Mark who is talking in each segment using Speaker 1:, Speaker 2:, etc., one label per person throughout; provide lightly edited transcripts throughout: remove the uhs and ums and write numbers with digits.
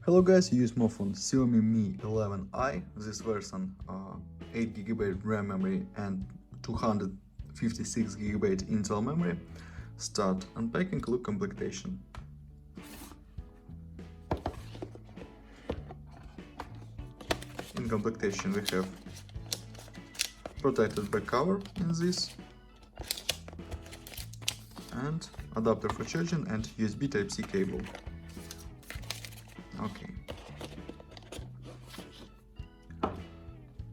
Speaker 1: Hello guys, you use my phone Xiaomi Mi 11i. This version 8GB RAM memory and 256GB internal memory. Start unpacking, look completation. In completation we have protected back cover in this and adapter for charging and USB Type-C cable. Okay.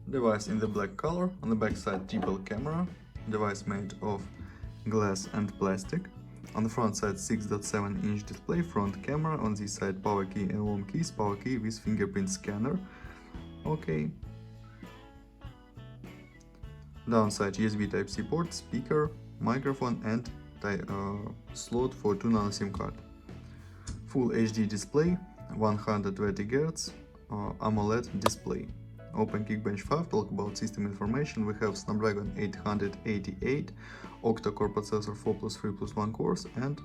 Speaker 1: Device in the black color, on the back side triple camera, device made of glass and plastic. On the front side 6.7-inch display, front camera, on this side power key and home keys, power key with fingerprint scanner. Okay. Downside USB Type-C port, speaker, microphone and slot for 2 nano SIM card. Full HD display, 120 Hz AMOLED display. Open Geekbench 5, talk about system information. We have Snapdragon 888, octa-core processor 4+3+1 cores and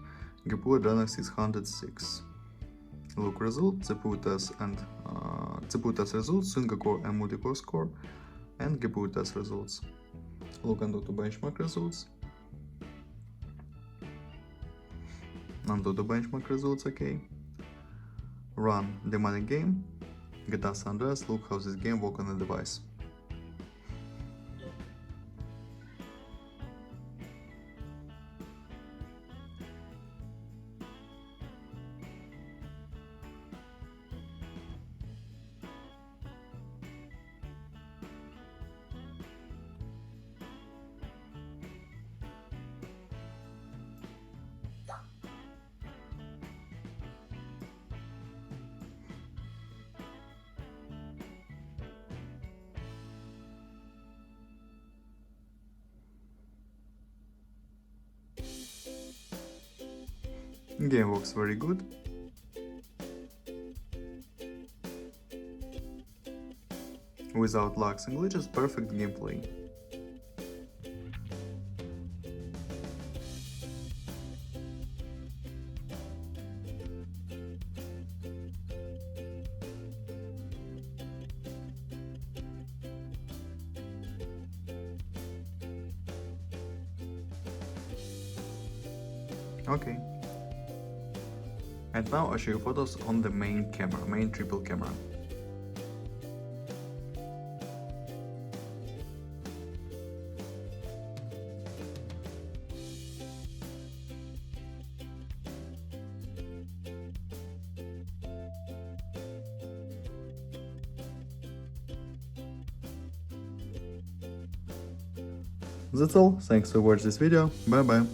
Speaker 1: GPU Adreno 606. Look result, CPU test and CPU test results, single core and multi-core score, and GPU test results. Look into the benchmark results. Onto the benchmark results, okay. Run the money game, GTA San Andreas, look how this game works on the device. Game works very good. Without lags and glitches, perfect gameplay. Okay. And now I'll show you photos on the main camera, main triple camera. That's all, thanks for watching this video, bye bye.